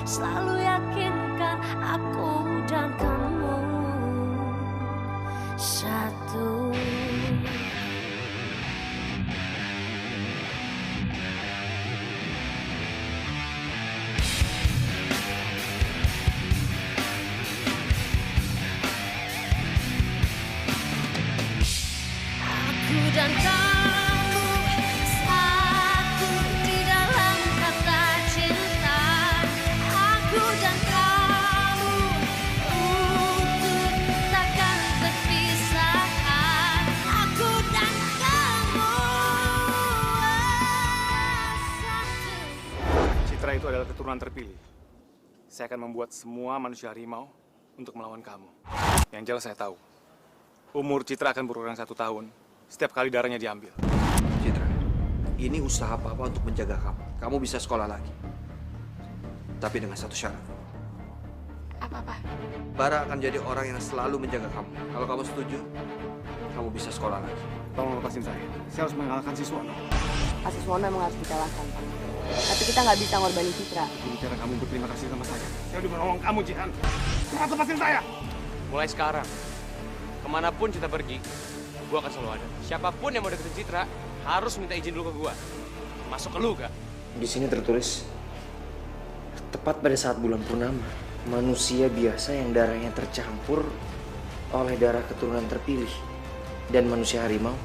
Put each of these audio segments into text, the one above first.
selalu yakinkan aku dan kamu satu. Aku dan kamu satu di dalam kata cinta. Aku dan kamu utuh takkan terpisahkan. Aku dan kamu satu. Citra itu adalah keturunan terpilih. Saya akan membuat semua manusia harimau untuk melawan kamu. Yang jelas saya tahu, umur Citra akan berkurang 1 tahun setiap kali darahnya diambil. Citra, ini usaha Papa untuk menjaga kamu. Kamu bisa sekolah lagi. Tapi dengan satu syarat. Apa, Pak? Bara akan jadi orang yang selalu menjaga kamu. Kalau kamu setuju, kamu bisa sekolah lagi. Tolong lepasin saya. Saya harus mengalahkan Siswono. Pak Siswono emang harus dikalahkan, Pak. Tapi kita nggak bisa ngorbanin Citra. Ini cara kamu berterima kasih sama saya. Saya udah menolong kamu, Jihan. Cepat lepasin saya! Mulai sekarang, kemanapun Citra pergi, gue akan selalu ada. Siapapun yang mau deketin Citra, harus minta izin dulu ke gue. Masuk ke lu, gak? Di sini tertulis, tepat pada saat bulan purnama, manusia biasa yang darahnya tercampur oleh darah keturunan terpilih dan manusia harimau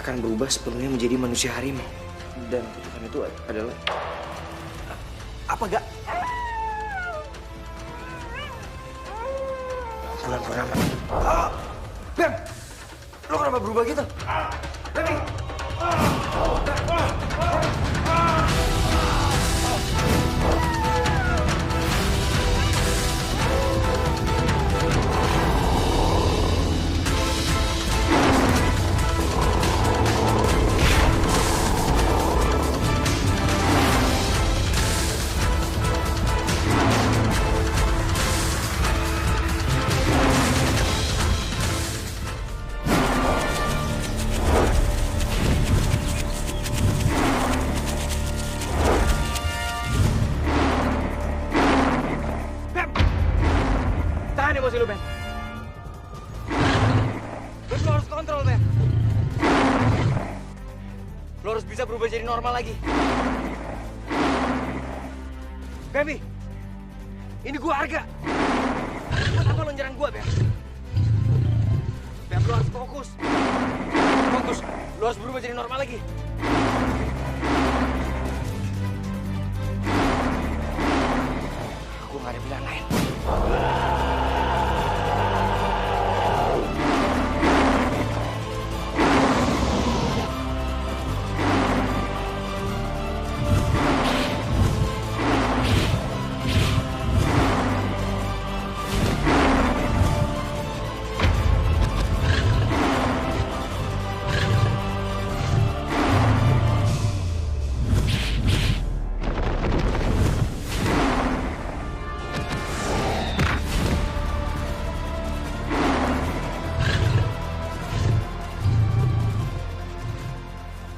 akan berubah sepenuhnya menjadi manusia harimau. Dan kutukan itu adalah Apa gak? bulan purnama. Bem! Lo kenapa berubah gitu? Bem! Tahan emosi lu, Ben. Lu harus kontrol, Ben. Lu harus bisa berubah jadi normal lagi. Baby, ini gua harga. Buat apa lo nyerang gua, Ben? Ben, lu harus fokus. Fokus. Lu harus berubah jadi normal lagi. Aku nggak ada pilihan lain.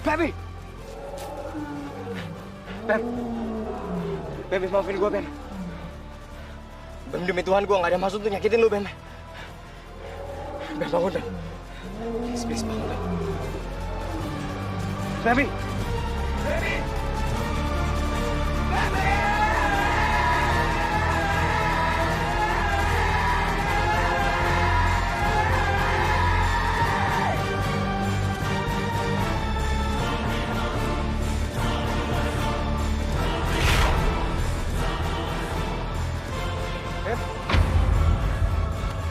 Baby! Beb! Beb, maafin gue, Ben. Beb, demi Tuhan, gue gak ada maksud untuk nyakitin lu, Ben. Beb, bangun, Ben. Please, bangun, Ben. Baby! Baby! Baby!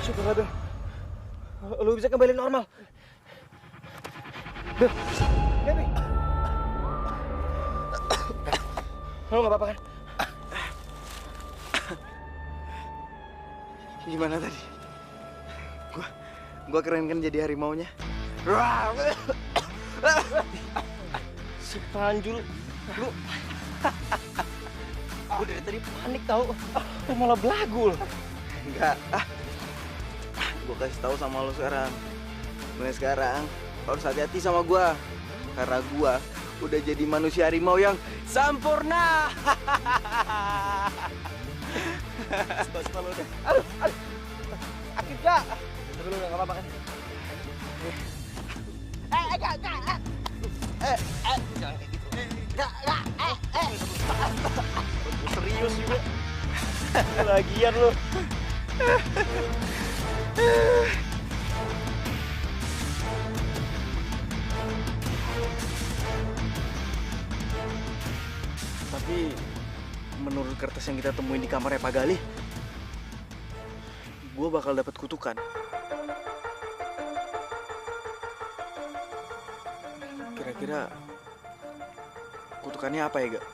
Syukurlah, Ben. Lu bisa kembali normal. Ben, Baby. Lu gak apa-apa kan? Gimana tadi? Gua keren kan jadi harimaunya? Si Panjul, lu... Gue dari tadi panik tau. Lu malah belagu. Enggak. Gua kasih tahu sama lo sekarang. Mulai sekarang lo harus hati-hati sama gua. Karena gua udah jadi manusia harimau yang sempurna. Stop lu deh. Aduh. Sakit gak? Dulu nggak apa-apa kan? Jangan kayak gitu. Serius juga. Lagian lu. Tapi menurut kertas yang kita temuin di kamarnya Pak Galih, gue bakal dapat kutukan. Kira-kira kutukannya apa ya, Gak?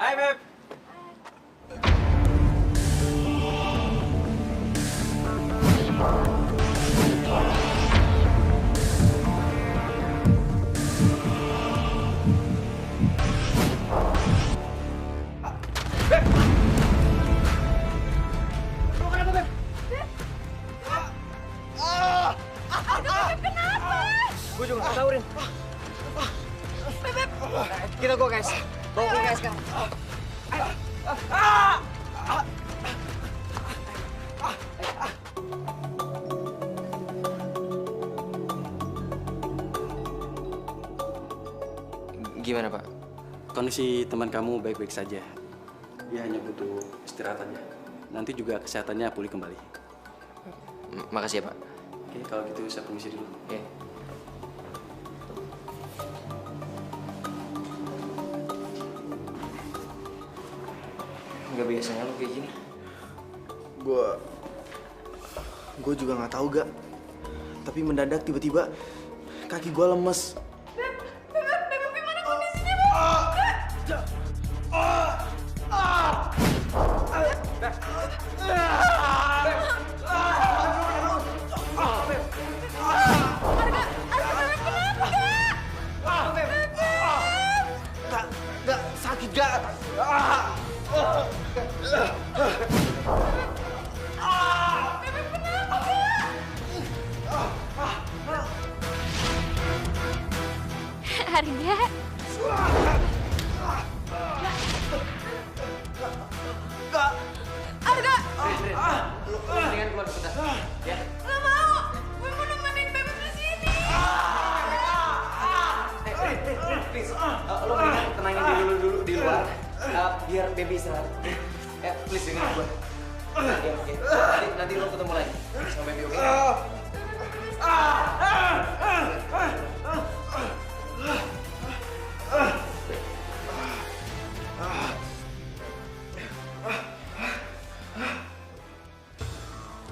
Hai, Beb. Gue juga nggak tahu, Rin. Kita go, guys. Bawa gue, guys, sekarang. Gimana, Pak? Kondisi teman kamu baik-baik saja. Dia hanya butuh istirahat aja. Nanti juga kesehatannya pulih kembali. Makasih ya, Pak. Oke, kalau gitu saya permisi dulu. Oke. Nggak biasanya lu kayak gini. Gue juga nggak tahu, Gak. Tapi mendadak tiba-tiba kaki gue lemes. Gak, sakit gak? Arga. Arga. Mendingan keluar sebentar. Ya. Gak mau. Gue mau nemenin Bebek di sini. Please. Lo mendingan tenangin diri dulu di luar. Biar baby istirahat. Please dengerin gue. Oke. Nanti lo ketemu lagi sama baby, oke?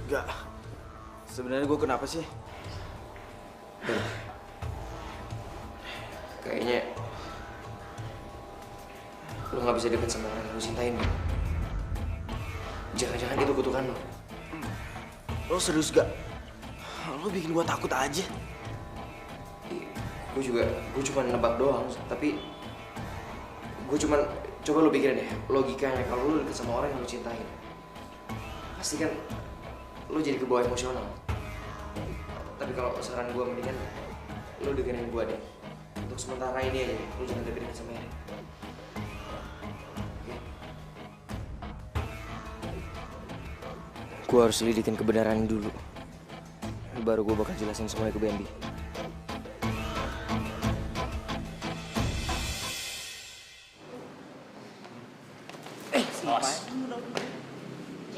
Gak. Sebenarnya gue kenapa sih? Kayaknya lo nggak bisa deket sama orang yang lo cintain. Jangan-jangan itu kutukan lo. Lo serius gak? Lo bikin gue takut aja. Gue cuma nebak doang, tapi gue cuma coba lo pikirin deh logikanya kalau lo deket sama orang yang lo cintain, pasti kan lo jadi kebawa emosional. Tapi kalau saran gue mendingan lo dengerin gue deh. Untuk sementara ini aja, lo jangan deket sama Erin. Gue harus lidikin kebenaran dulu. Baru gue bakal jelasin semuanya ke Bambi.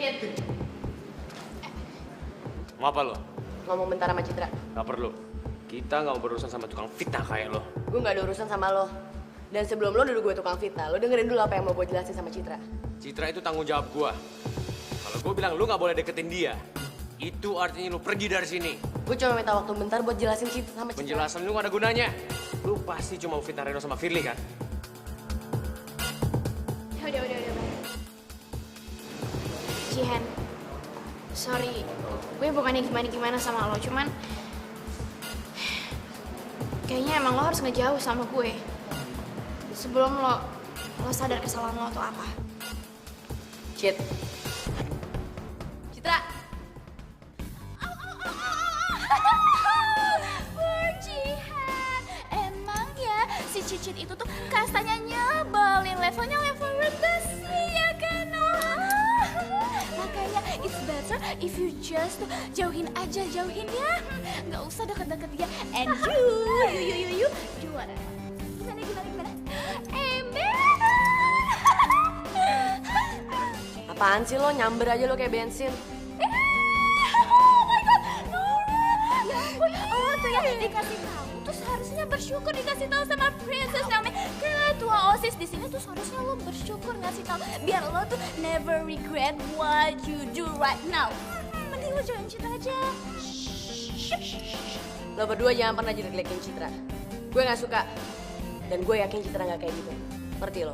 Cit, Mau apa lo? ngomong bentar sama Citra. Gak perlu. Kita nggak mau berurusan sama tukang fitnah kayak lo. Gue gak ada urusan sama lo. Dan sebelum lo duduk gue tukang fitnah, lo dengerin dulu apa yang mau gue jelasin sama Citra. Citra itu tanggung jawab gua. Kalau gua bilang lu nggak boleh deketin dia, itu artinya lu pergi dari sini. Gue cuma minta waktu bentar buat jelasin Citra sama Citra. Penjelasan lu gak ada gunanya. Lu pasti cuma mau fitnah Reno sama Firly kan? Udah. Jihan, sorry. Gue bukannya gimana-gimana sama lo, cuman kayaknya emang lo harus ngejauh sama gue sebelum lo sadar kesalahan lo atau apa. Cit. Citra. Jihan, emang ya si Cicit itu tuh kastanya nyebelin, levelnya level rendah sih ya kan? Makanya it's better if you just jauhin aja, jauhin ya. Nggak usah deket-deket dia. And you juara. Gimana? Ember. Apaan sih lo, nyamber aja lo kayak bensin. Oh my god, Nora. Ya ampun, oh tuh ya dikasih tahu tuh seharusnya bersyukur dikasih tahu sama Princess Naomi. Ketua OSIS di sini tuh seharusnya lo bersyukur ngasih tahu biar lo tuh never regret what you do right now. Mending lo join Citra aja. Lo berdua jangan pernah jelek-jelekin Citra. Gue gak suka. Dan gue yakin Citra gak kayak gitu. Ngerti lo?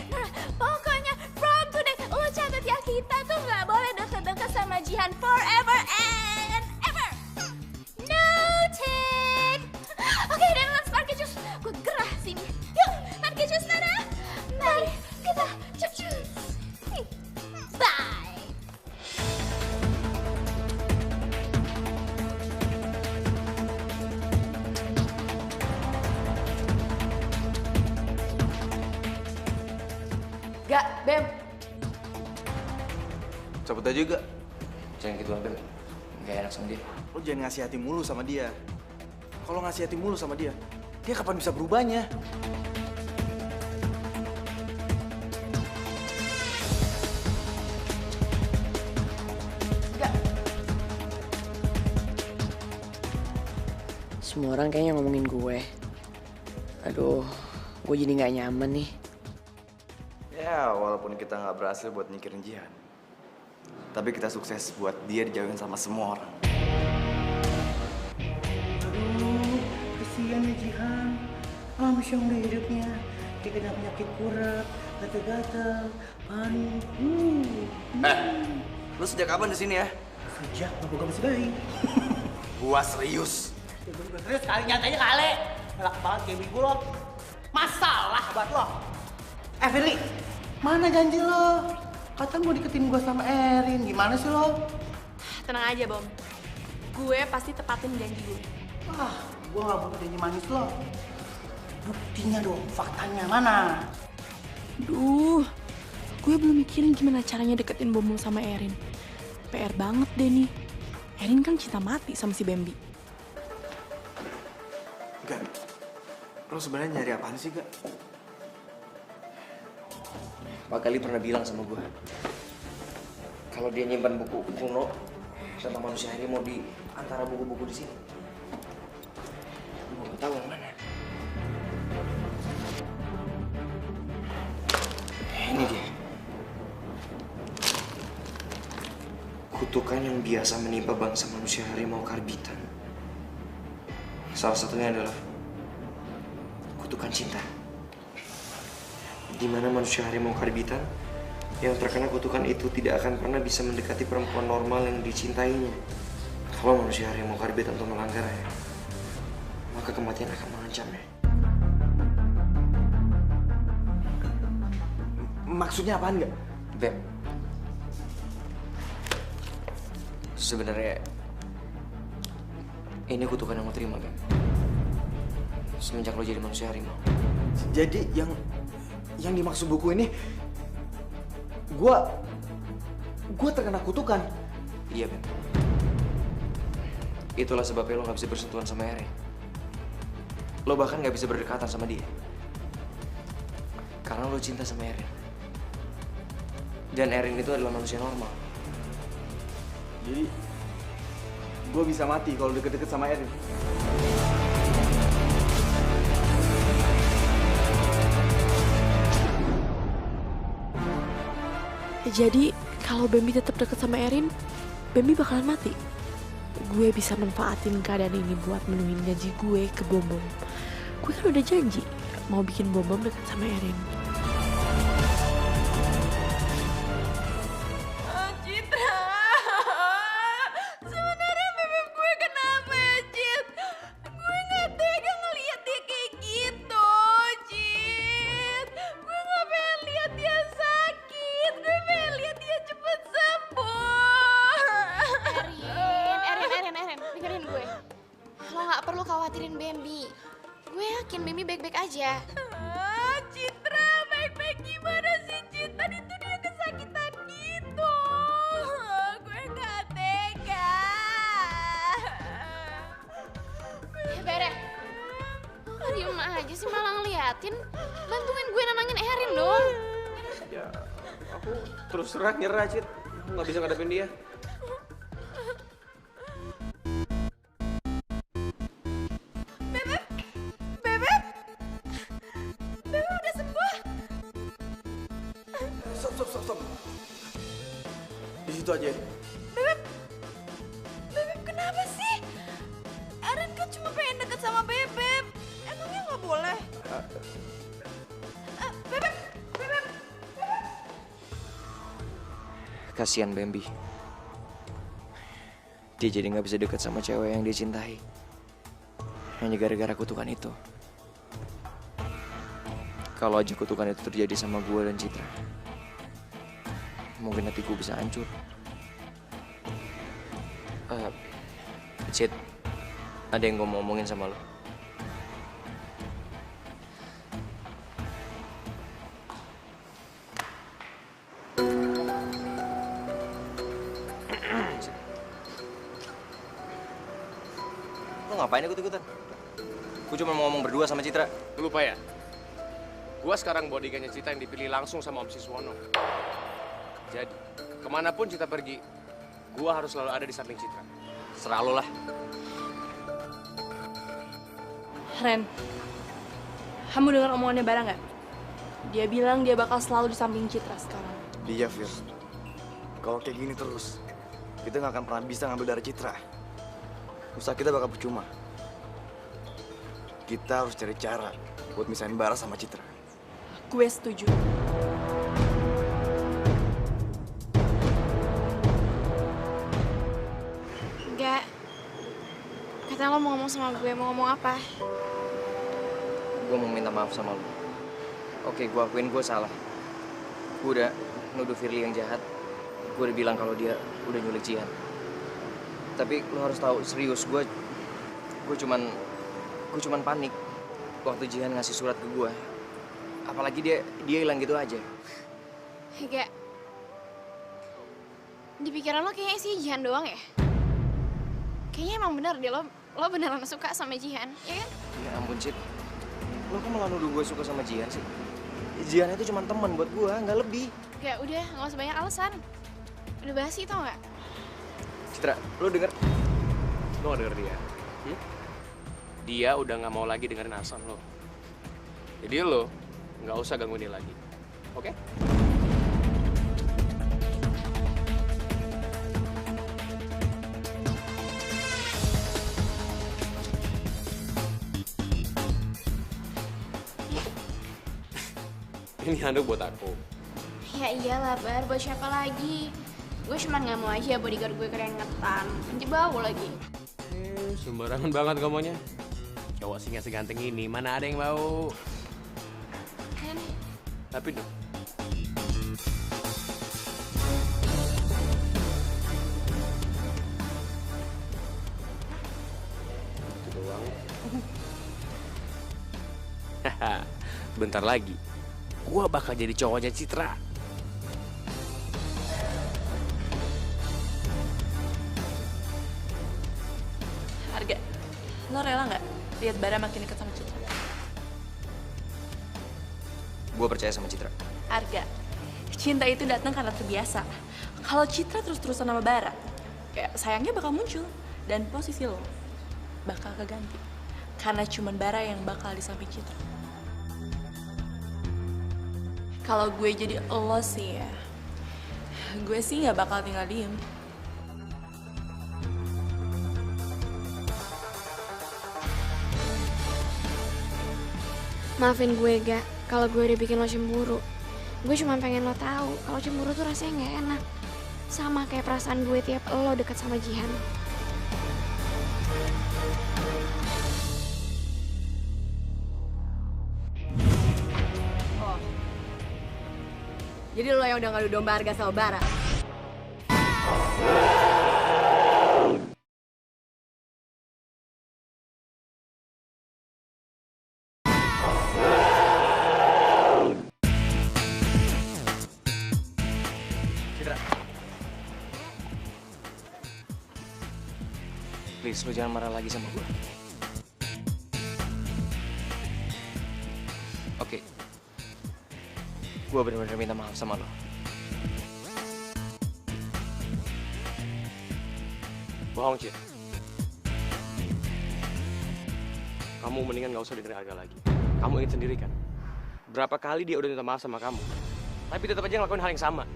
Nah, pokoknya from today lo catat ya, kita tuh nggak boleh deket-deket sama Jihan forever and ever. Noted. Oke, dan let's market juice. Gue gerah sini. Yuk, market juice Nana. Mari kita cus. Bye. Gak, Bem. Cabut aja gak? Jangan gitu Bem, nggak enak sama dia. Lo jangan ngasih hati mulu sama dia. Kalau ngasih hati mulu sama dia, dia kapan bisa berubahnya? Gak. Semua orang kayaknya ngomongin gue. Aduh, gue jadi gak nyaman nih. Ya, walaupun kita nggak berhasil buat nyikirin Jihan, tapi kita sukses buat dia dijauhin sama semua orang. Aduh, kesian ya Jihan. Amsyong deh hidupnya. Dia kena penyakit kurap, gatal-gatal, panik. Lu sejak kapan di sini ya? Sejak gua masih bayi. Gua serius. Terus kali nyatanya kali. Galak banget kayak minggu lo. Masalah buat lo. Firly, mana janji lo? Kata mau deketin gua sama Erin, gimana sih lo? Tenang aja, Bom. Gue pasti tepatin janji gue. Wah, gua gak butuh janji manis lo. Buktinya dong, faktanya mana? Duh, gue belum mikirin gimana caranya deketin Bom sama Erin. PR banget deh nih. Erin kan cinta mati sama si Bambi. Gak, lo sebenarnya nyari apaan sih Gak? Pak Gali pernah bilang sama gue, kalau dia nyimpan buku kuno tentang manusia harimau di antara buku-buku di sini. Gue gak tahu yang mana. Ini dia. Kutukan yang biasa menimpa bangsa manusia harimau karbitan. Salah satunya adalah kutukan cinta. Di mana manusia harimau karbitan yang terkena kutukan itu tidak akan pernah bisa mendekati perempuan normal yang dicintainya. Kalau manusia harimau karbitan itu melanggarnya, maka kematian akan mengancamnya. Maksudnya apaan Gak? Beb, sebenarnya ini kutukan yang lo terima, Beb. Semenjak lo jadi manusia harimau. Jadi yang dimaksud buku ini, gua terkena kutukan. Iya, Beb. Itulah sebabnya lo gak bisa bersentuhan sama Erin. Lo bahkan gak bisa berdekatan sama dia. Karena lo cinta sama Erin. Dan Erin itu adalah manusia normal. Jadi, gua bisa mati kalau deket-deket sama Erin. Jadi, kalau Bambi tetap deket sama Erin, Bambi bakalan mati. Gue bisa manfaatin keadaan ini buat menuhin janji gue ke Bom Bom. Gue kan udah janji mau bikin Bom Bom deket sama Erin. Citra, sebenarnya bebek gue kenapa ya, Cit? Gue nggak tega ngeliat dia kayak gitu, Cit. Gue nggak pengen lihat dia sakit. Bemi baik-baik aja. Citra, baik-baik gimana sih, Cit? Tadi tuh dia kesakitan gitu. Gue gak tega. Bere, lo diem aja sih malah ngeliatin. Bantuin gue nenangin Erin dong. Ya, aku terus terang nyerah, Cit. Aku nggak bisa ngadepin dia. Bebek udah sembuh. Stop. Di situ aja. Bebek kenapa sih? Erin kan cuma pengen deket sama Bebek. Emangnya nggak boleh? Bebek. Kasihan Bambi. Dia jadi nggak bisa dekat sama cewek yang dia cintai. Hanya gara-gara kutukan itu. Kalau aja kutukan itu terjadi sama gue dan Citra, mungkin hatiku bisa hancur. Cit, ada yang gue mau omongin sama lo. Lo ngapain ikut-ikutan? Gue cuma mau ngomong berdua sama Citra. Lu lupa ya? Gua sekarang bodyguardnya Cita yang dipilih langsung sama Om Siswono. Jadi, kemanapun Cita pergi, gua harus selalu ada di samping Citra. Serah lo lah. Ren, kamu dengar omongannya Bara nggak? Dia bilang dia bakal selalu di samping Citra sekarang. Dia, Fir. Kalau kayak gini terus, kita nggak akan pernah bisa ngambil darah Citra. Usaha kita bakal percuma. Kita harus cari cara buat misahin Bara sama Citra. Gue setuju. Enggak. Katanya lo mau ngomong sama gue, mau ngomong apa? Gue mau minta maaf sama lo. Oke, gue akuin gue salah. Gue udah nuduh Firly yang jahat. Gue udah bilang kalau dia udah nyulik Jihan. Tapi lo harus tahu, serius, gue cuman panik waktu Jihan ngasih surat ke gue. Apalagi dia hilang gitu aja. Enggak. Di pikiran lo kayaknya sih Jihan doang ya? Kayaknya emang bener deh, lo beneran suka sama Jihan, ya kan? Ya ampun, Cid. Lo kok malah nuduh gue suka sama Jihan sih? Jihan itu cuma teman buat gue, nggak lebih. Ya udah, nggak usah banyak alasan. Udah basi tau nggak? Citra, lo denger? Lo gak denger dia? Dia udah gak mau lagi dengerin alasan lo. Jadi lo nggak usah gangguin dia lagi. Oke? Ini handuk buat aku. Ya iyalah, Bar. Buat siapa lagi? Gue cuma nggak mau aja bodyguard gue keringetan. Nanti bau lagi. Sembarangan banget ngomongnya. Cowok sih nggak seganteng ini, mana ada yang bau. Kan? Tapi dong. Itu doang. Bentar lagi, gua bakal jadi cowoknya Citra. Harga, lo rela nggak lihat Bara makin dekat sama Citra? Gue percaya sama Citra. Harga, cinta itu datang karena terbiasa. Kalau Citra terus-terusan sama Bara, kayak sayangnya bakal muncul. Dan posisi lo bakal keganti. Karena cuman Bara yang bakal di samping Citra. Kalau gue jadi lo sih ya, gue sih nggak bakal tinggal diem. Maafin gue, Ga. Kalau gue udah bikin lo cemburu. Gue cuma pengen lo tahu kalau cemburu tuh rasanya nggak enak. Sama kayak perasaan gue tiap lo deket sama Jihan. Oh. Jadi lo yang udah ngadu domba harga sama Bara? Please, lo jangan marah lagi sama gue. Oke. Gue benar-benar minta maaf sama lo. Bohong, Cid. Kamu mendingan gak usah dengerin Arga lagi. Kamu ingat sendiri kan? Berapa kali dia udah minta maaf sama kamu. Tapi tetap aja ngelakuin hal yang sama.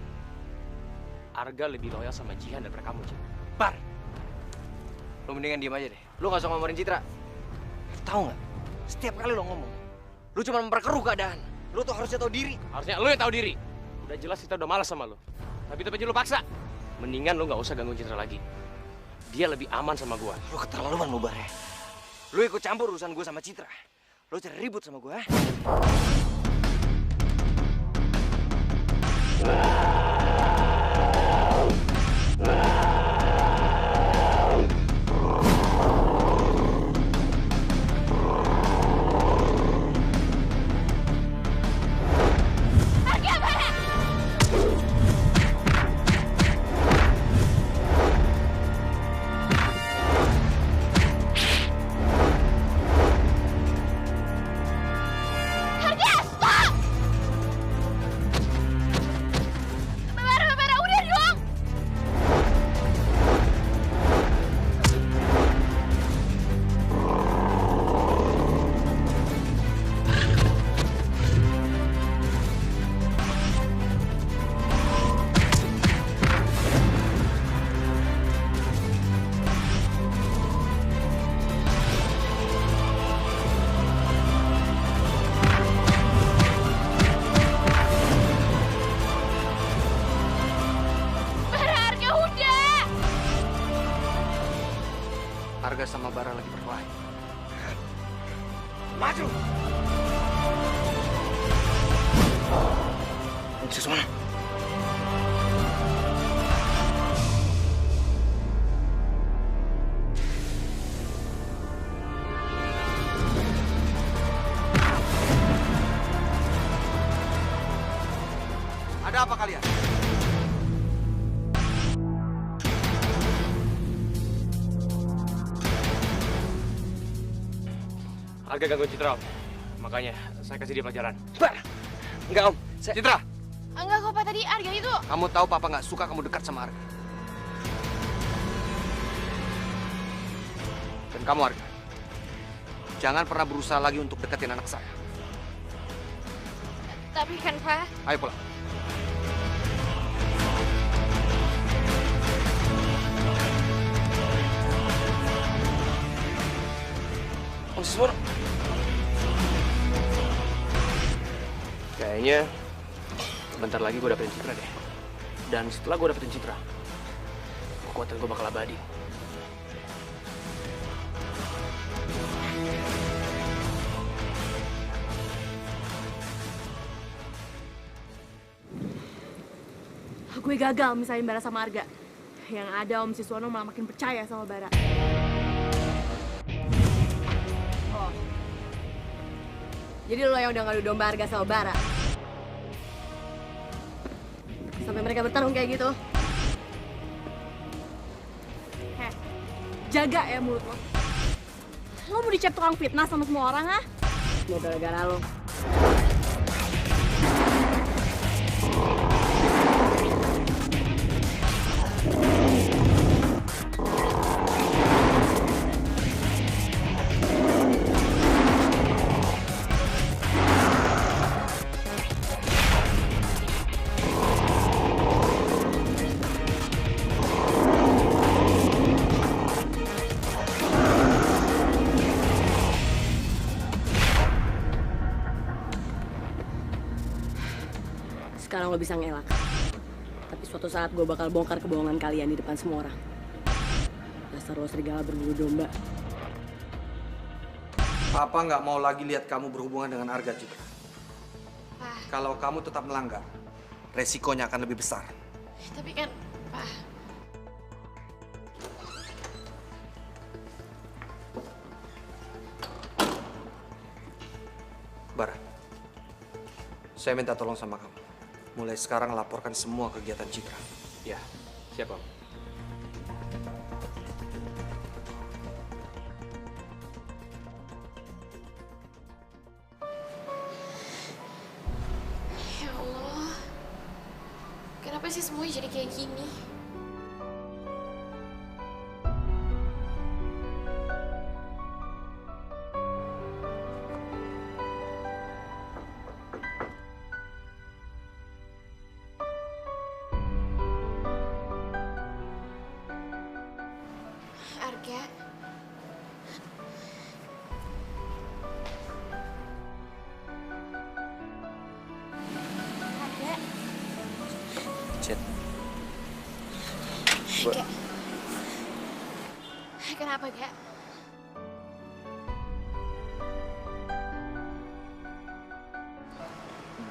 Arga lebih loyal sama Jihan daripada kamu, Cid. Bar! Lo mendingan diem aja deh. Lo gak usah ngomongin Citra. Lo tau gak? Setiap kali lo ngomong, lo cuma memperkeruh keadaan. Lo tuh harusnya tahu diri. Harusnya lo yang tahu diri. Udah jelas kita udah malas sama lo. Tapi tetap aja lo paksa. Mendingan lo gak usah gangguin Citra lagi. Dia lebih aman sama gua. Lo keterlaluan lo, Bar ya. Lo ikut campur urusan gue sama Citra. Lo cari ribut sama gue, ha? Arga sama Bara lagi berkelahi. Maju! Om Siswono. Ada apa kalian? Arga gangguin Citra, Om. Makanya saya kasih dia pelajaran. Bar! Enggak, Om. Citra! Enggak kok, Pak. Tadi Arga itu... Kamu tahu Papa nggak suka kamu dekat sama Arga. Dan kamu, Arga, jangan pernah berusaha lagi untuk deketin anak saya. Tapi kan, Pak... Ayo pulang. Om Siswono. Kayaknya bentar lagi gue dapetin Citra deh. Dan setelah gue dapetin Citra, kekuatan gue bakal abadi. Gue gagal misalnya Bara sama Arga. Yang ada Om Siswono malah makin percaya sama Bara. Oh. Jadi lo yang udah ngadu domba Arga sama Bara? Sampai mereka bertarung kayak gitu? Heh, jaga ya mulut lo. Lo mau dicap tukang fitnah sama semua orang, ah? Mau gara-gara lo. Sekarang lo bisa ngelak. Tapi suatu saat gue bakal bongkar kebohongan kalian di depan semua orang. Dasar lo serigala berbulu domba. Papa nggak mau lagi lihat kamu berhubungan dengan Arga, Citra. Kalau kamu tetap melanggar, resikonya akan lebih besar. Tapi kan, Pak... Bara, saya minta tolong sama kamu. Mulai sekarang laporkan semua kegiatan Citra. Ya, siap, Om. Kenapa sih semuanya jadi kayak gini? Arga. Arga. Cit. Kak. Kenapa, Kak?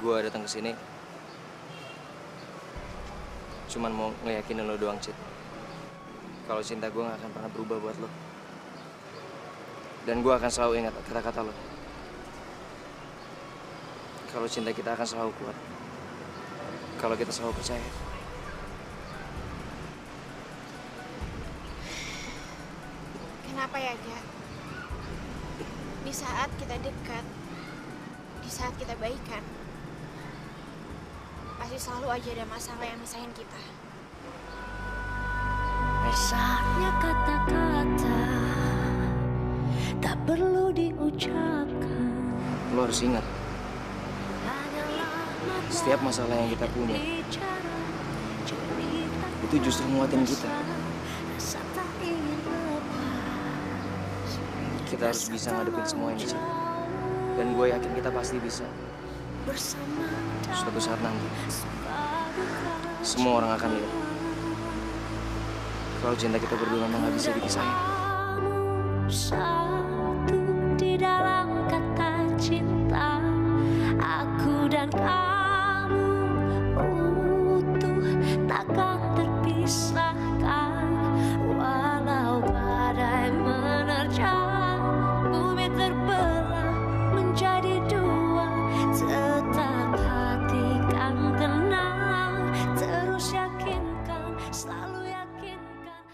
Gua datang ke sini cuman mau ngeyakinin lo doang, Cit. Kalau cinta gue gak akan pernah berubah buat lo. Dan gue akan selalu ingat kata-kata lo. Kalau cinta kita akan selalu kuat. Kalau kita selalu percaya. Kenapa ya, Kak? Di saat kita dekat, di saat kita baikan, pasti selalu aja ada masalah yang misahin kita. Saatnya kata-kata tak perlu diucapkan. Lo harus ingat, setiap masalah yang kita punya itu justru nguatin kita. Kita harus bisa ngadepin semua ini, Cik. Dan gue yakin kita pasti bisa. Suatu saat nanti, semua orang akan lihat kalau cinta kita berdua memang gak bisa dipisahin. Satu di dalam kata cinta, aku dan kamu utuh, takkan terpisahkan. Walau badai menerjang, bumi terbelah menjadi dua, tetap hati kan tenang, terus yakinkan, selalu yakinkan.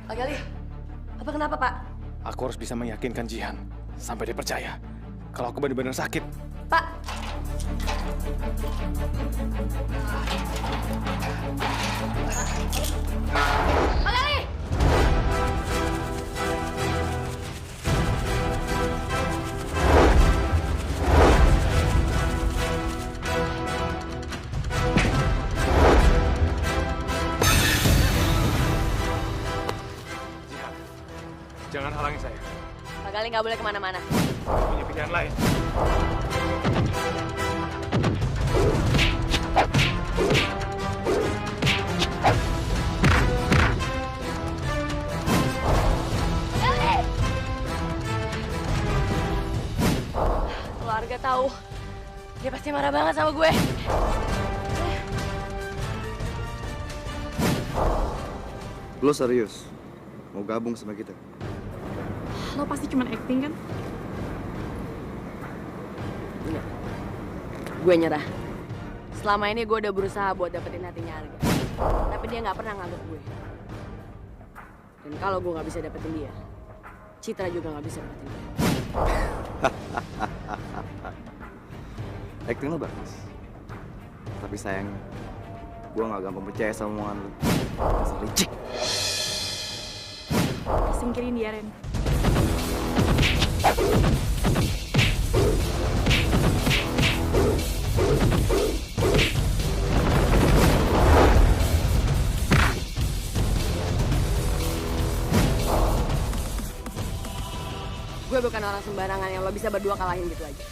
Pak Gali, apa kenapa, Pak? Aku harus bisa meyakinkan Jihan sampai dia percaya kalau aku benar-benar sakit. Pak! Pak Gali! Jihan, jangan halangi saya. Pak Gali nggak boleh kemana-mana. Aku punya pilihan lain. Keluarga tahu, dia pasti marah banget sama gue. Lo serius? Mau gabung sama kita? Lo pasti cuma acting kan? Enggak. Gue nyerah. Selama ini gue udah berusaha buat dapetin hatinya Arga. Tapi dia nggak pernah nganggap gue. Dan kalau gue nggak bisa dapetin dia, Citra juga nggak bisa dapetin dia. Acting lo bagus. Tapi sayangnya, gue gak gampang percaya sama omongan lo. Dasar licik. Singkirin dia, Ren. Gue bukan orang sembarangan yang lo bisa berdua kalahin gitu aja.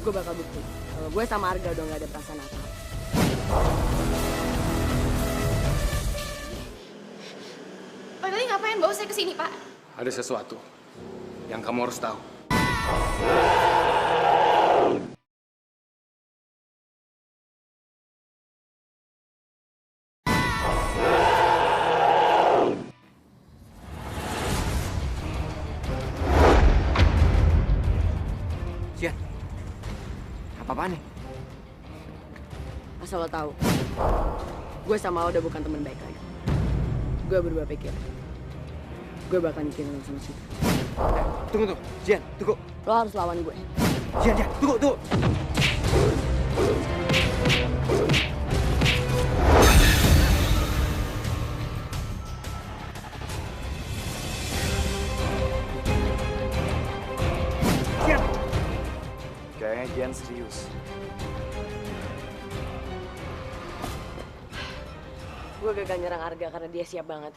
Gue bakal bukti kalau gue sama Arga udah gak ada perasaan apa-apa. Pak Gali ngapain bawa saya ke sini, Pak? Ada sesuatu yang kamu harus tahu. Jihan, apa-apaan nih? Asal lo tahu, gue sama lo udah bukan teman baik lagi. Gue berubah pikir. Gue bakal nyikirin lo sama Citra. Tunggu. Jian, tunggu. Lo harus lawan gue. Jian, tunggu. Jian. Kayaknya Jian serius. Gue gagal nyerang Arga karena dia siap banget.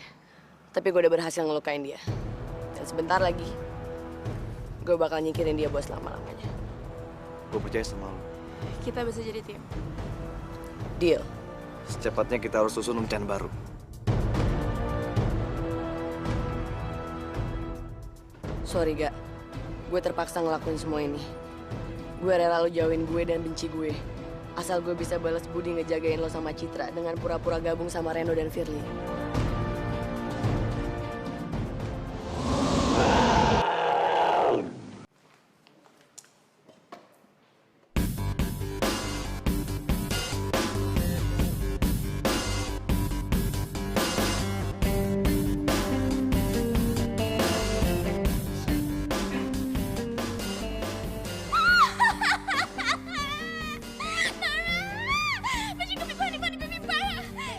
Tapi gue udah berhasil ngelukain dia. Dan sebentar lagi, gue bakal nyingkirin dia buat selama-lamanya. Gue percaya sama lo. Kita bisa jadi tim. Deal. Secepatnya kita harus susun rencana baru. Sorry, Gak. Gue terpaksa ngelakuin semua ini. Gue rela lo jauhin gue dan benci gue. Asal gue bisa balas budi ngejagain lo sama Citra dengan pura-pura gabung sama Reno dan Firly.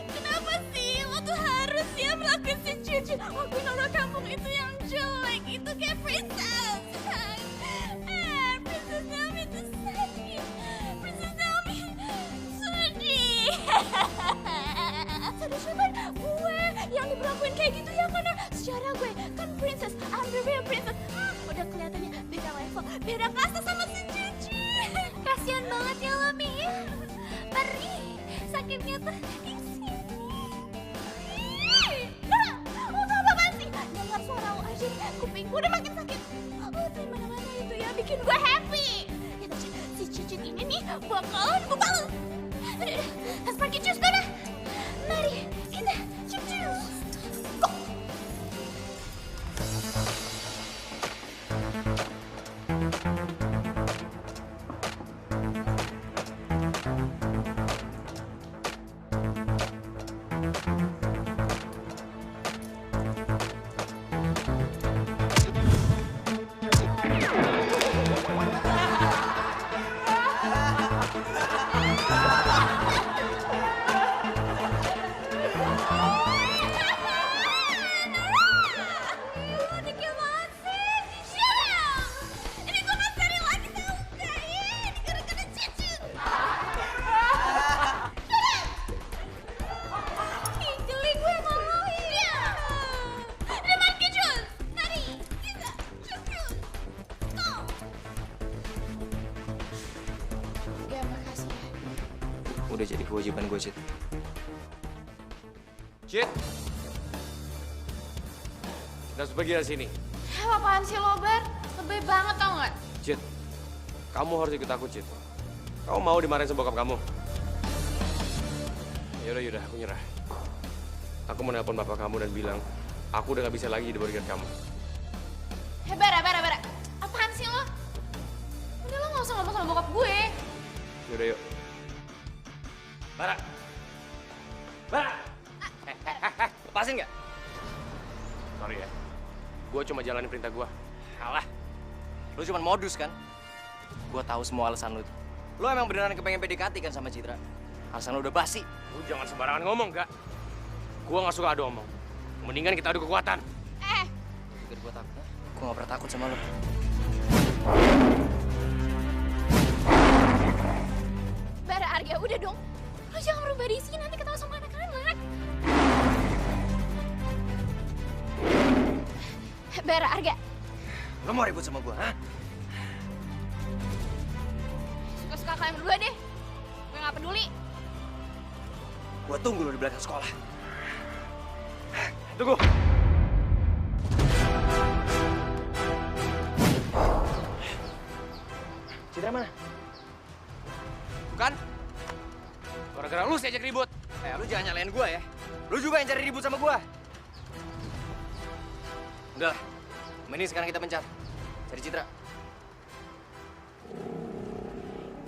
Kenapa sih lo tuh harus ya melakukan si Cici? Aku Nora kampung itu yang jelek, itu kayak princess. Princess Naomi itu sedih. Princess Naomi sedih. Sedih siapa? Gue yang diperlakuin kayak gitu ya mana? Secara gue kan princess, I'm the real princess. Udah kelihatannya beda level, beda kasta sama si Cici. Kasian banget ya lo, Mi. Perih, sakitnya tuh di sini. Lo tau apaan sih? Dengar suara lo aja nih, kuping gue udah makin sakit. Lo tuh mana-mana itu ya bikin gue happy. Ya si Cicit ini nih bakalan gue balas. Let's pergi cus dah. Mari kita cus. Go. Udah jadi kewajiban gue, Cit. Cit! Kita harus pergi dari sini. Apaan sih lo, Bar? Lebay banget tau gak? Cit, kamu harus ikut aku, Cit. Kamu mau dimarahin sama bokap kamu? Yaudah, aku nyerah. Aku mau nelpon bapak kamu dan bilang, aku udah gak bisa lagi di bodyguard kamu. Bara. Apaan sih lo? Udah lo gak usah ngomong sama bokap gue. Yaudah, yuk. Bara! Lepasin nggak? Sorry ya, gue cuma jalanin perintah gue. Alah, lu cuma modus kan? Gue tahu semua alasan lu. Lu emang beneran kepengen PDKT kan sama Citra? Alasan lu udah basi. Lu jangan sembarangan ngomong, Kak. Gue nggak suka adu omong. Mendingan kita adu kekuatan. Biar gue takut. Gue nggak pernah takut sama lu. Bara, Arga, udah dong. Lo jangan berubah di sini, nanti ketawa sama anak-anak. Bara, Arga. Lo mau ribut sama gue, ha? Suka-suka kalian berdua deh. Gue gak peduli. Gue tunggu lo di belakang sekolah. Tunggu. Citra mana? Bukan? Gara-gara lu saya ajak ribut. Lu jangan nyalain gue ya. Lu juga yang cari ribut sama gue. Udah, mending sekarang kita pencar. Cari Citra.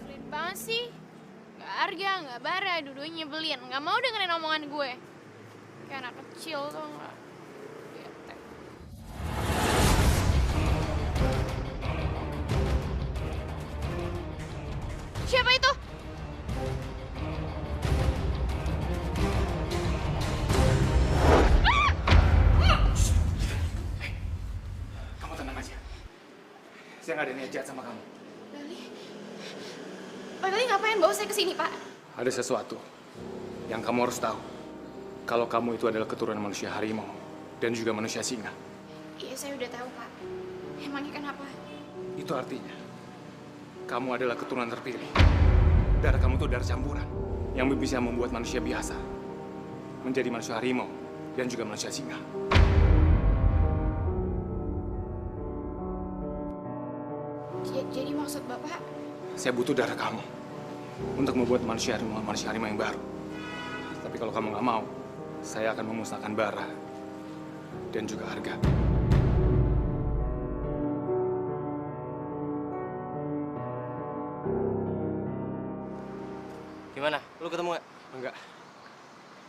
Nyebelin banget sih. Gak Arga, gak Bara, dua-duanya nyebelin. Gak mau dengerin omongan gue. Kayak anak kecil tau gak. Bete. Saya nggak ada niat jahat sama kamu. Pak Gali ngapain bawa saya ke sini, Pak? Ada sesuatu yang kamu harus tahu. Kalau kamu itu adalah keturunan manusia harimau dan juga manusia singa. Iya, saya udah tahu, Pak. Emangnya kenapa? Itu artinya kamu adalah keturunan terpilih. Darah kamu itu darah campuran yang bisa membuat manusia biasa menjadi manusia harimau dan juga manusia singa. Jadi maksud Bapak? Saya butuh darah kamu untuk membuat manusia harimau yang baru. Tapi kalau kamu nggak mau, saya akan memusnahkan Bara dan juga Arga. Gimana? Lu ketemu nggak? Enggak.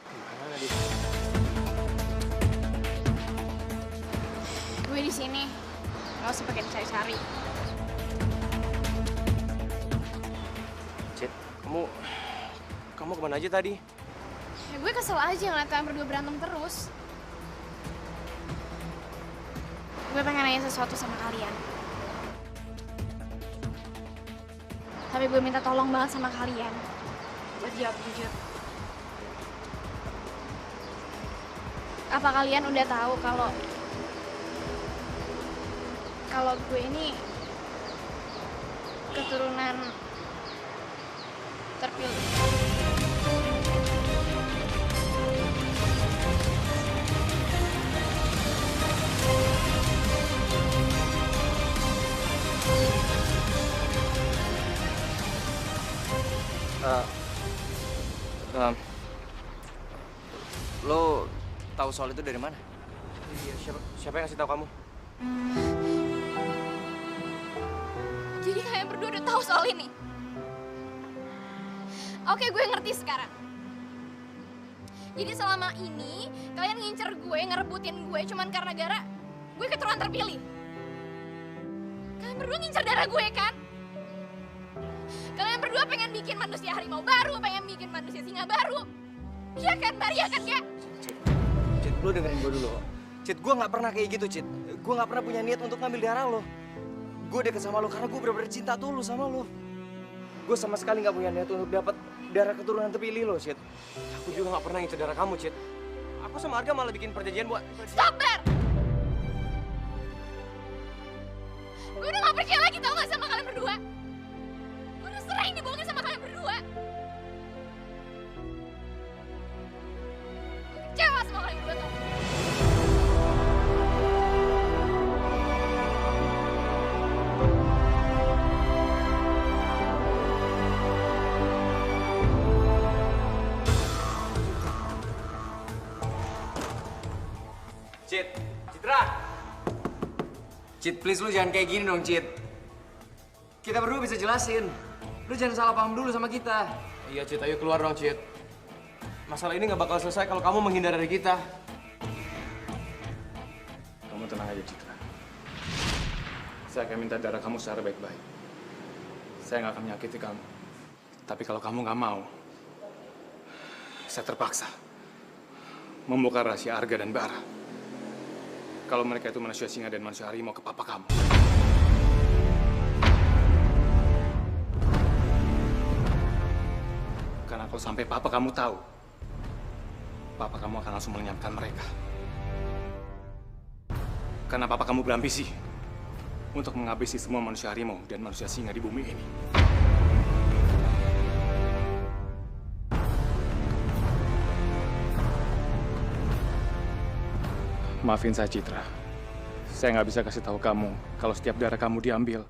Gimana dia? Gue di sini. Nggak usah pakai cari-cari. Cid, kamu kemana aja tadi? Ya, gue kesel aja ngeliat kalian berdua berantem terus. Gue pengen nanya sesuatu sama kalian. Tapi gue minta tolong banget sama kalian. Buat jawab jujur. Apa kalian udah tahu kalau gue ini keturunan terpilih? Lo tahu soal itu dari mana? Iya, siapa yang ngasih tahu kamu? Jadi kalian berdua udah tahu soal ini? Oke, gue ngerti sekarang. Jadi selama ini kalian ngincer gue, ngerebutin gue cuman karena gara gue keturunan terpilih. Kalian berdua ngincer darah gue kan? Kalian berdua pengen bikin manusia harimau baru, pengen bikin manusia singa baru. Iya kan, Bar? Iya kan, Kak? Cid, lo dengerin gue dulu. Cid, gue nggak pernah kayak gitu, Cid. Gue nggak pernah punya niat untuk ngambil darah lo. Gue deket sama lo karena gue bener-bener cinta tulus sama lo. Gue sama sekali nggak punya niat untuk dapat darah keturunan terpilih lo, Cid. Aku juga nggak pernah ngincer darah kamu, Cid. Aku sama Arga malah bikin perjanjian buat... Stop, Bar! Gue udah gak percaya lagi tau gak sama kalian berdua. Gue udah sering dibohongin sama kalian berdua. Gue kecewa sama kalian berdua tau. Cid, Citra! Cid, please lu jangan kayak gini dong, Cid. Kita berdua bisa jelasin. Lu jangan salah paham dulu sama kita. Iya, Cid, ayo keluar dong, Cid. Masalah ini nggak bakal selesai kalau kamu menghindar dari kita. Kamu tenang aja, Citra. Saya akan minta darah kamu secara baik-baik. Saya nggak akan menyakiti kamu. Tapi kalau kamu nggak mau, saya terpaksa membongkar rahasia Arga dan Bara. Kalau mereka itu manusia singa dan manusia harimau ke papa kamu. Karena kalau sampai papa kamu tahu, papa kamu akan langsung melenyapkan mereka. Karena papa kamu berambisi untuk menghabisi semua manusia harimau dan manusia singa di bumi ini. Maafin saya, Citra. Saya nggak bisa kasih tahu kamu kalau setiap darah kamu diambil,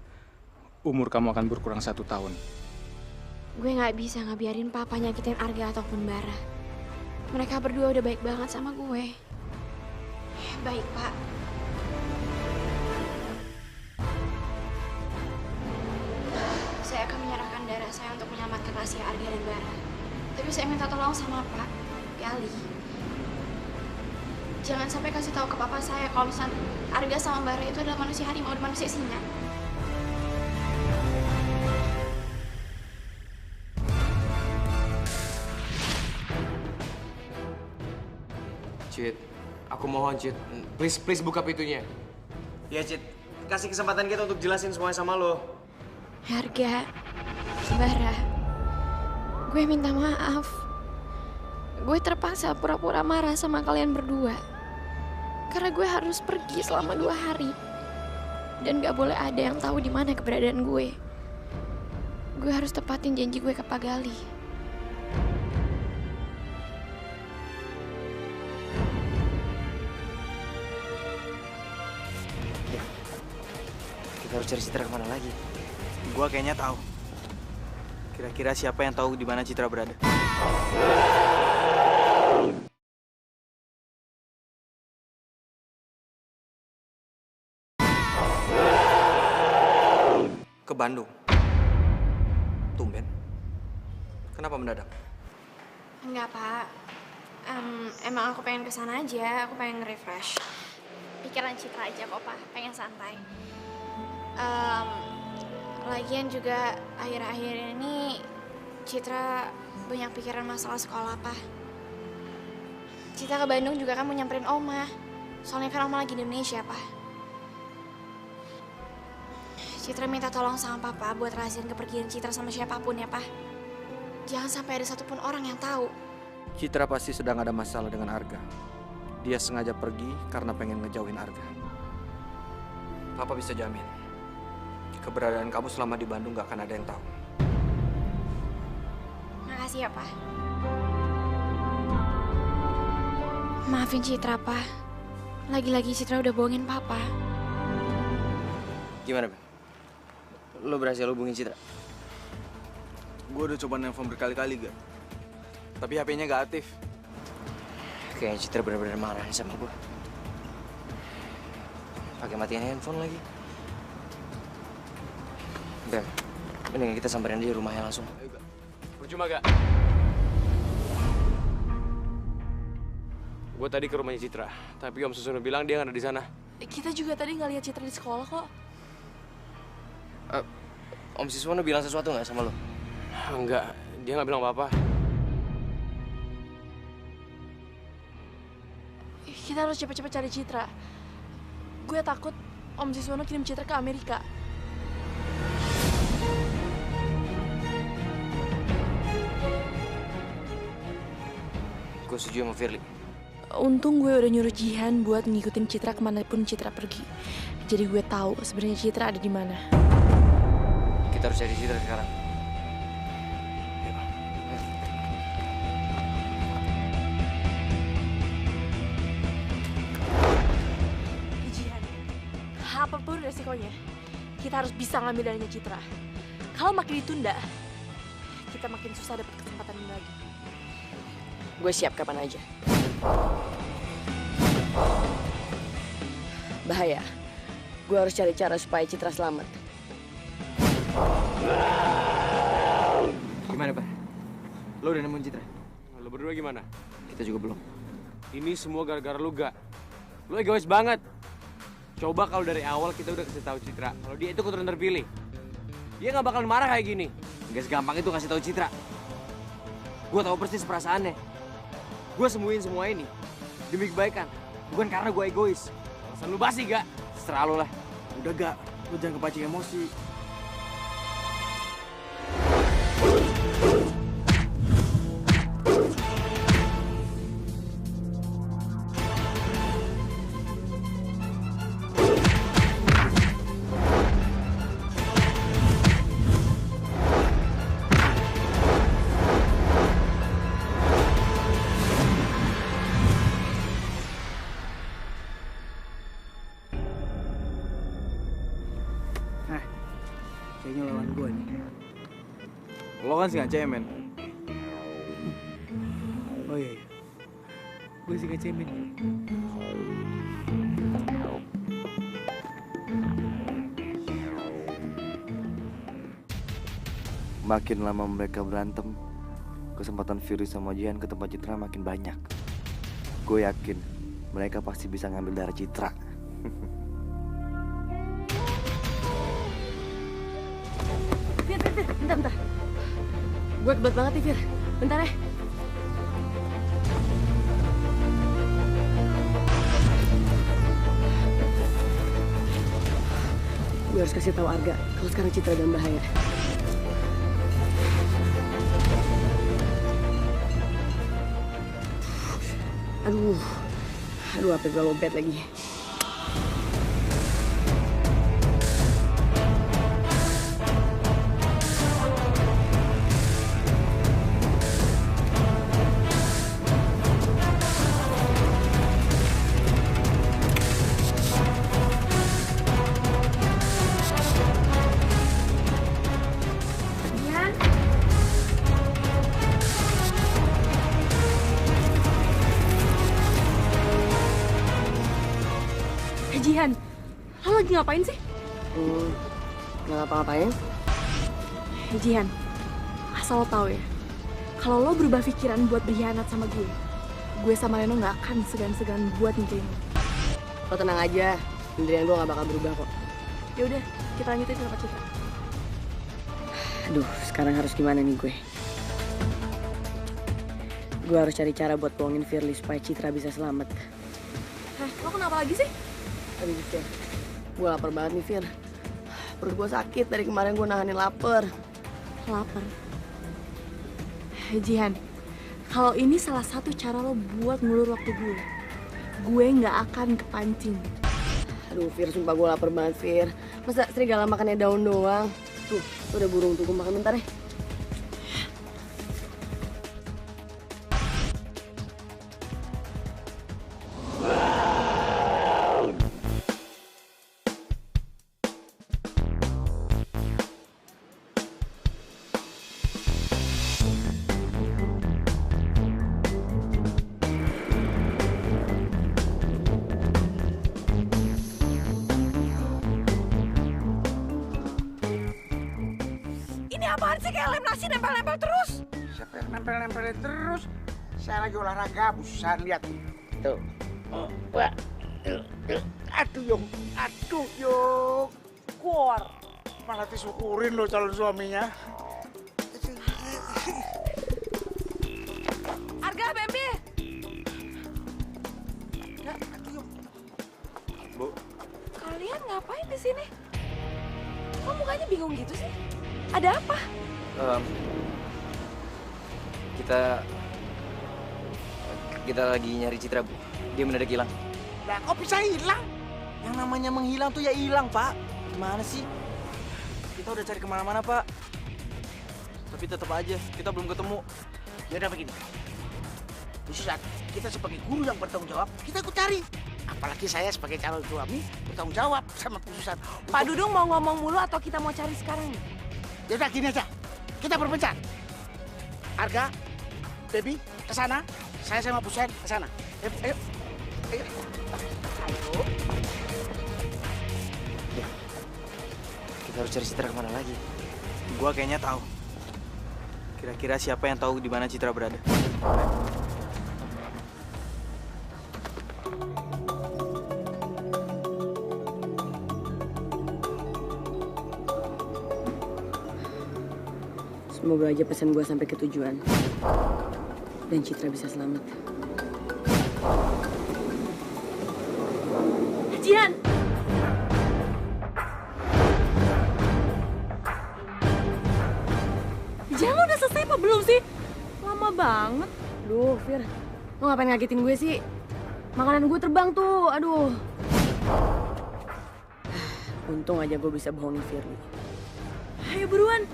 umur kamu akan berkurang 1 tahun. Gue nggak bisa ngebiarin papa nyakitin Arga ataupun Bara. Mereka berdua udah baik banget sama gue. Baik, Pak. Saya akan menyerahkan darah saya untuk menyelamatkan rahasia Arga dan Bara. Tapi saya minta tolong sama Pak Gali. Jangan sampai kasih tahu ke papa saya kalau misalnya Arga sama Bara itu adalah manusia harimau dan manusia singa. Cid, aku mohon, Cid. Please buka pintunya. Iya, Cid. kasih kesempatan kita untuk jelasin semuanya sama lo. Harga, Bara, gue minta maaf. Gue terpaksa pura-pura marah sama kalian berdua. Karena gue harus pergi selama 2 hari. Dan gak boleh ada yang tahu di mana keberadaan gue. Gue harus tepatin janji gue ke Pak Gali. Kita harus cari Citra kemana lagi? Gua kayaknya tahu. Kira-kira siapa yang tahu di mana Citra berada? Ke Bandung. Tumben. Kenapa mendadak? Enggak, Pak. Emang aku pengen kesana aja. Aku pengen nge-refresh pikiran Citra aja kok, Pak. Pengen santai. Lagian juga akhir-akhir ini Citra banyak pikiran masalah sekolah, Pak. Citra ke Bandung juga kan mau nyamperin Oma. Soalnya kan Oma lagi di Indonesia, Pak. Citra minta tolong sama Papa buat rahasiain kepergian Citra sama siapapun ya, Pak. Jangan sampai ada satupun orang yang tahu. Citra pasti sedang ada masalah dengan Arga. Dia sengaja pergi karena pengen ngejauhin Arga. Papa bisa jamin, keberadaan kamu selama di Bandung gak akan ada yang tahu. Makasih ya, Pak. Maafin Citra, Pak. Lagi-lagi Citra udah bohongin Papa. Gimana, Ben? Lo berhasil hubungin Citra? Gue udah coba nelfon berkali-kali, Ga. Tapi HP-nya gak aktif. Kayaknya Citra benar-benar marah nih sama gue. Pakai matiin handphone lagi. Ben, mendingan kita samperin dia rumahnya langsung. Percuma gak? Gue tadi ke rumahnya Citra, tapi Om Susono bilang dia nggak ada di sana. Kita juga tadi nggak lihat Citra di sekolah kok. Om Siswono bilang sesuatu nggak sama lo? Enggak, dia nggak bilang apa-apa. Kita harus cepet-cepet cari Citra. Gue takut Om Siswono kirim Citra ke Amerika. Gue setuju sama Firly. Untung gue udah nyuruh Jihan buat ngikutin Citra kemanapun Citra pergi. Jadi gue tahu sebenarnya Citra ada di mana. Kita harus cari Citra sekarang. Jihan, apapun resikonya, kita harus bisa ngambil darinya Citra. Kalau makin ditunda, kita makin susah dapat kesempatan ini lagi. Gue siap kapan aja. Bahaya. Gue harus cari cara supaya Citra selamat. Gimana, Pak? Lo udah nemuin Citra? Lo berdua gimana? Kita juga belum. Ini semua gara-gara lu, Gak. Lu egois banget. Coba kalau dari awal kita udah kasih tahu Citra kalau dia itu keturunan terpilih. Dia nggak bakalan marah kayak gini. Gak segampang itu kasih tahu Citra. Gue tahu persis perasaannya. Gue sembunyiin semua ini demi kebaikan, bukan karena gue egois. Alasan lu basi, Gak? Terserah lo lah. Udah, Ga. Lu jangan kepancing emosi. Kayaknya lawan gue nih. Lo kan singa cemen. Oh iya, gue singa cemen. Makin lama mereka berantem, kesempatan Fury sama Jihan ke tempat Citra makin banyak. Gue yakin mereka pasti bisa ngambil darah Citra. Fir, bentar. Gue kebelet banget nih, Fir. Bentar ya. Gue harus kasih tahu Arga kalau sekarang Citra dalam bahaya. Aduh, HP gue lobet lagi. Jihan, lo lagi ngapain sih? Nggak ngapa-ngapain. Jihan, asal lo tahu ya, kalau lo berubah pikiran buat berkhianat sama gue sama Reno nggak akan segan-segan buat nikahin lo. Lo tenang aja, pendirian gue nggak bakal berubah kok. Ya udah, kita lanjutin sama Citra. Aduh, sekarang harus gimana nih gue? Gue harus cari cara buat bohongin Firly supaya Citra bisa selamat. Hah, lo kenapa lagi sih? Aduh, Fir, gue lapar banget nih, Fir. Perut gue sakit, dari kemarin gue nahanin lapar. Lapar? Jihan, kalau ini salah satu cara lo buat ngulur waktu gue nggak akan kepancing. Aduh, Fir, sumpah gue lapar banget, Fir. Masa serigala makannya daun doang? Tuh udah burung tuh, gue makan bentar ya. Apaan sih kayak lem nasi nempel-nempel terus? Siapa yang nempel-nempelin terus? Saya lagi olahraga, busan lihat tuh. Wah, aduh Yung, kuar. Malah disyukurin lo calon suaminya. Arga, Bambi. Ya, aduh Yung. Bu. Kalian ngapain di sini? Kok mukanya bingung gitu sih? Ada apa? Kita lagi nyari Citra, Bu. Dia mendadak hilang. Lah, kok bisa hilang? Yang namanya menghilang tuh ya hilang, Pak. Gimana sih? Kita udah cari kemana-mana, Pak. Tapi tetap aja, kita belum ketemu. Ya udah begini. Busan, kita sebagai guru yang bertanggung jawab, kita ikut cari. Apalagi saya sebagai calon suami bertanggung jawab sama Busan. Pak Dudung mau ngomong mulu atau kita mau cari sekarang nih? Ya udah gini aja, kita berpencar. Arga, Baby, ke sana. Saya sama Busan ke sana. Ayo. Kita harus cari Citra kemana lagi? Gua kayaknya tahu. Kira-kira siapa yang tahu di mana Citra berada? Semoga aja pesan gue sampai ke tujuan. Dan Citra bisa selamat. Jihan! Jihan, lo udah selesai apa belum sih? Lama banget. Duh, Fir. Lo ngapain ngagetin gue sih? Makanan gue terbang tuh, aduh. Untung aja gue bisa bohongin Firly. Ayo buruan.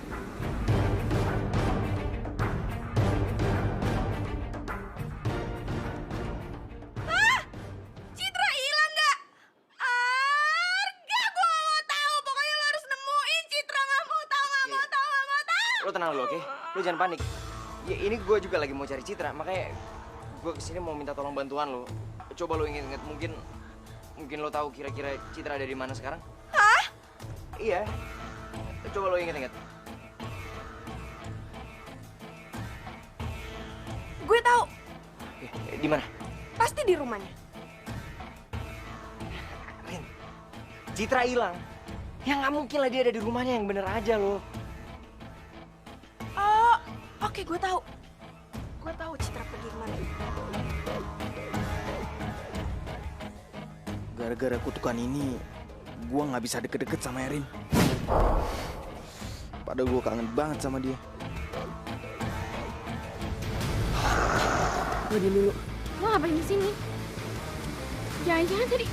Lo tenang dulu, oke? Lo jangan panik. Ya ini gue juga lagi mau cari Citra, makanya gue kesini mau minta tolong bantuan lo. Coba lo inget-inget, mungkin lo tahu kira-kira Citra ada di mana sekarang? Hah? Iya. Coba lo inget-inget. Gue tahu. Di mana? Pasti di rumahnya. Rin, Citra hilang. Ya nggak mungkin lah dia ada di rumahnya, yang bener aja lo. Oh, oke, gue tahu. Gue tahu Citra pergi kemana. Gara-gara kutukan ini, gue nggak bisa deket-deket sama Erin. Padahal gue kangen banget sama dia. Gue dulu. Lo ngapain di sini? Jangan-jangan tadi.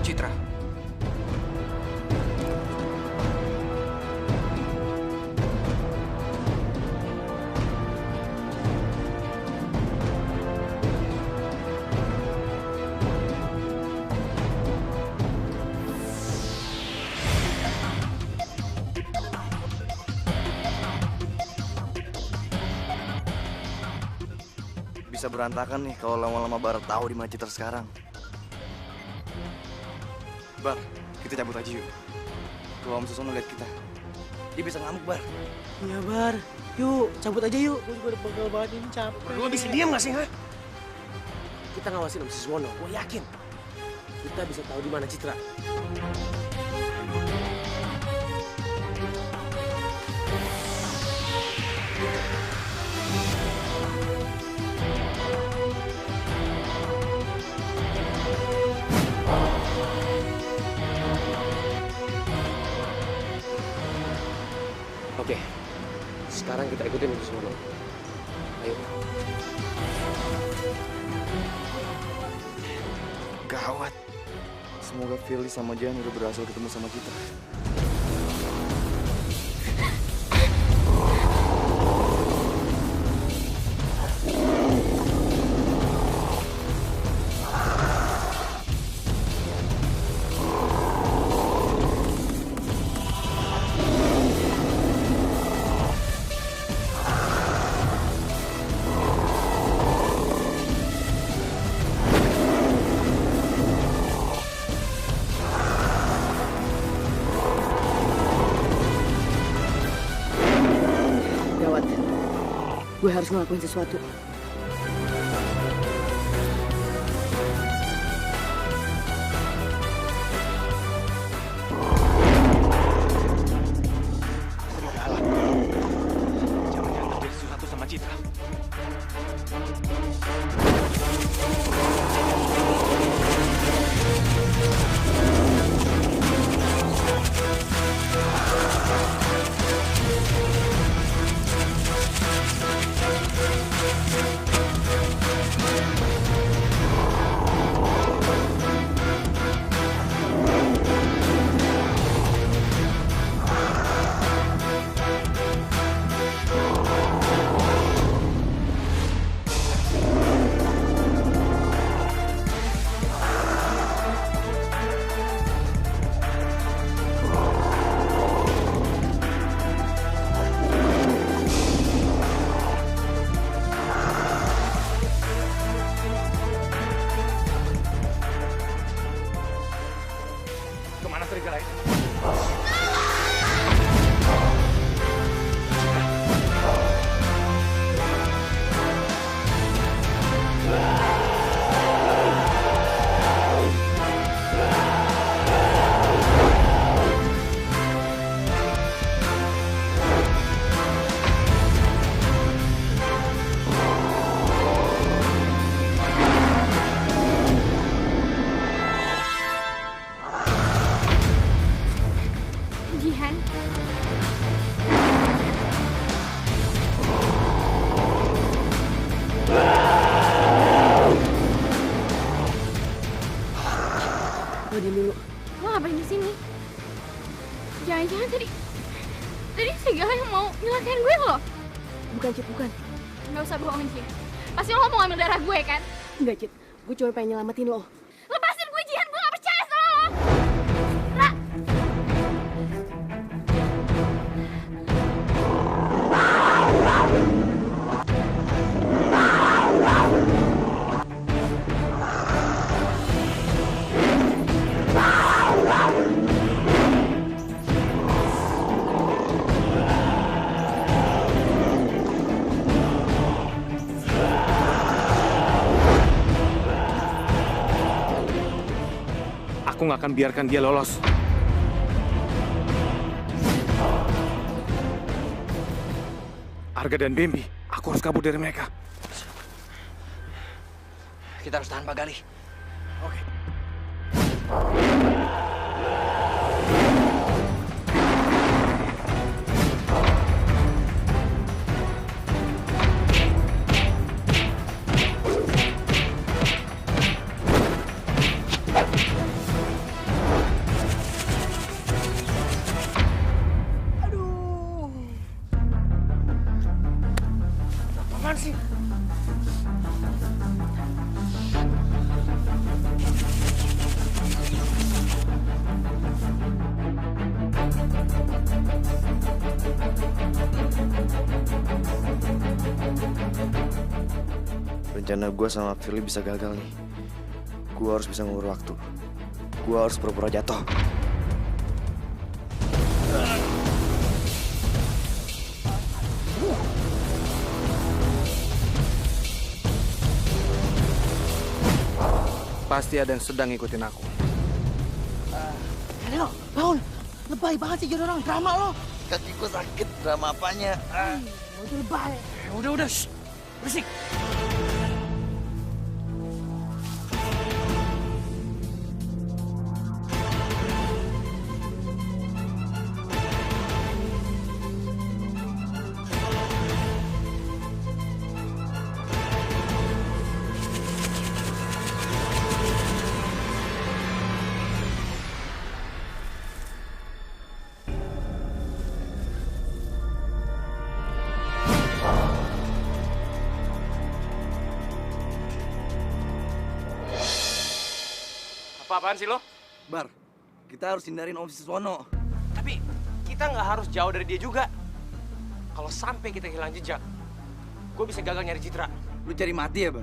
Citra. Bisa berantakan nih kalau lama-lama Bar tahu di mana Citra sekarang. Bar, kita cabut aja yuk. Kalau Om Susono lihat kita, dia bisa ngamuk, Bar. Iya, Bar. Yuk, cabut aja yuk. Gue juga udah pegel banget ini, capek. Lo bisa diam gak sih, ha? Kita ngawasin Om Siswono, gue yakin. Kita bisa tahu di mana Citra. Oke, sekarang kita ikutin Om Siswono. Ayo. Gawat. Semoga Firly sama Jihan udah berhasil ketemu sama kita. Gawat. Gue harus ngelakuin sesuatu. Jangan-jangan terjadi sesuatu sama Citra. Kemana serigala itu? Jihan. Gue dulu. Lo ngapain di sini? Jangan-jangan tadi serigala yang mau nyelakain gue lo? Bukan, Cit, bukan. Nggak usah bohongin, Jihan. Pasti lo mau ngambil darah gue, kan? Enggak, Cit. Gue cuma pengen nyelamatin lo. Lepasin gue, Jihan. Gue nggak percaya sama lo. Ra. Wow! aku nggak akan biarkan dia lolos. Arga dan Bambi, aku harus kabur dari mereka. Kita harus tahan Pak Galih. Oke. Apaan sih? Rencana gue sama Firly bisa gagal nih. Gue harus bisa ngulur waktu. Gue harus pura-pura jatuh. Pasti ada yang sedang ngikutin aku. Ayo, bangun. Lebay banget sih jadi orang drama lo. Kaki gue sakit, drama apanya? Lo itu lebay. Udah, shh. Berisik. Apa-apaan sih lo? Bar, kita harus hindarin Om Siswono. Tapi kita nggak harus jauh dari dia juga. Kalau sampai kita hilang jejak, gue bisa gagal nyari Citra. Lu cari mati ya, Bar?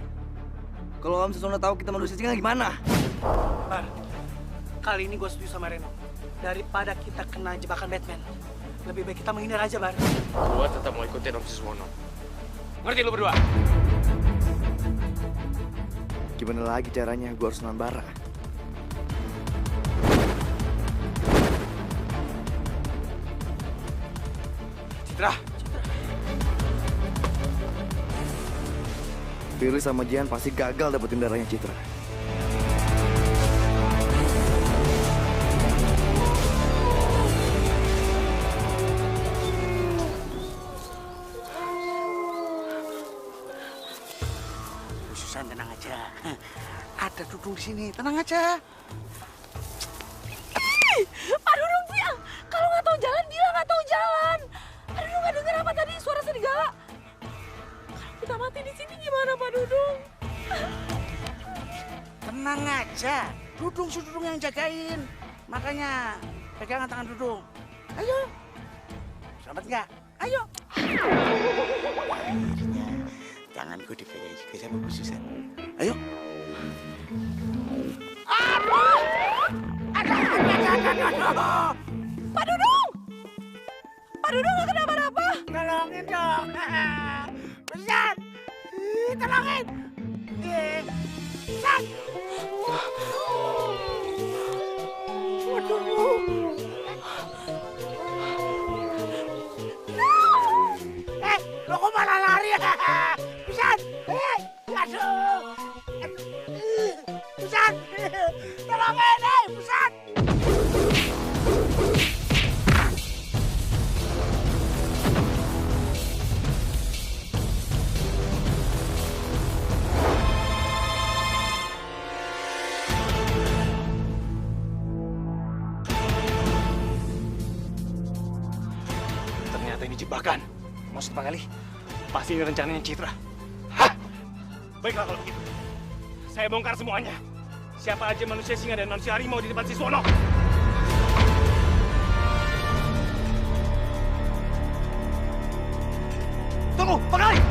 Kalau Om Siswono tahu kita manusia singa gimana? Bar, kali ini gue setuju sama Reno. Daripada kita kena jebakan Batman, lebih baik kita menghindar aja, Bar. Gue tetap mau ikutin Om Siswono. Ngerti lu berdua? Gimana lagi caranya? Gue harus nahan Bara. Citra. Firly sama Jihan pasti gagal dapetin darahnya Citra. Susan, tenang aja. Ada Dudung di sini, tenang aja. Aduh dong, bilang. Kalau nggak tahu jalan, bilang nggak tahu jalan. Aduh, nggak dengar apa tadi suara serigala. Kalau kita mati di sini gimana, Pak Dudung? Tenang aja, Dudung si Dudung yang jagain. Makanya pegangan tangan Dudung. Ayo, selamat nggak? Ayo. Akhirnya tanganku dipegang juga sama Bu Susan. Ayo. Aduh! Aduh! Pak Dudung! Pak Dudung nggak kenapa-napa? Tolongin dong. Susan! Tolongin! Susan! Waduh! Lo kok malah lari ya? Susan! Aduh! Susan! Tolongin, Susan! Ternyata ini jebakan. Maksud Pak Galih, pasti ini rencananya Citra. Hah? Baiklah kalau begitu. Saya bongkar semuanya. Siapa aja manusia singa dan manusia harimau di tempat Siswono. Tunggu, Pak Galih!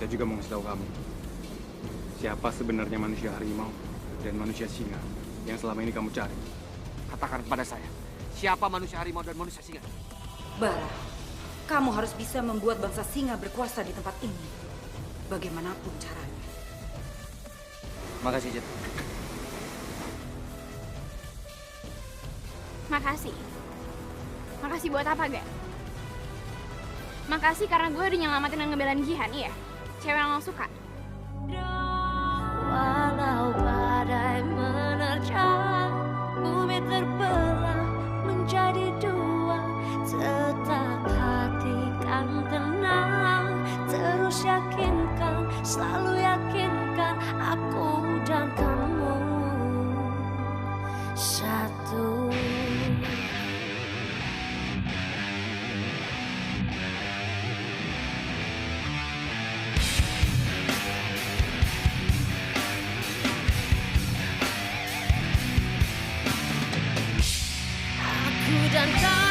Saya juga mau ngasih tahu kamu. Siapa sebenarnya manusia harimau dan manusia singa yang selama ini kamu cari? Katakan kepada saya, siapa manusia harimau dan manusia singa? Bara, Kamu harus bisa membuat bangsa singa berkuasa di tempat ini. Bagaimanapun caranya. Makasih, Jet. Makasih. Makasih buat apa, Gak? Makasih karena gue udah nyelamatin dan ngebelain Jihan, iya? Cewek yang lo suka. Walau badai menerjang, bumi terbelah menjadi dua, tetap hati kan tenang. Terus yakinkan, selalu yakinkan, aku dan kamu satu. Aku dan kamu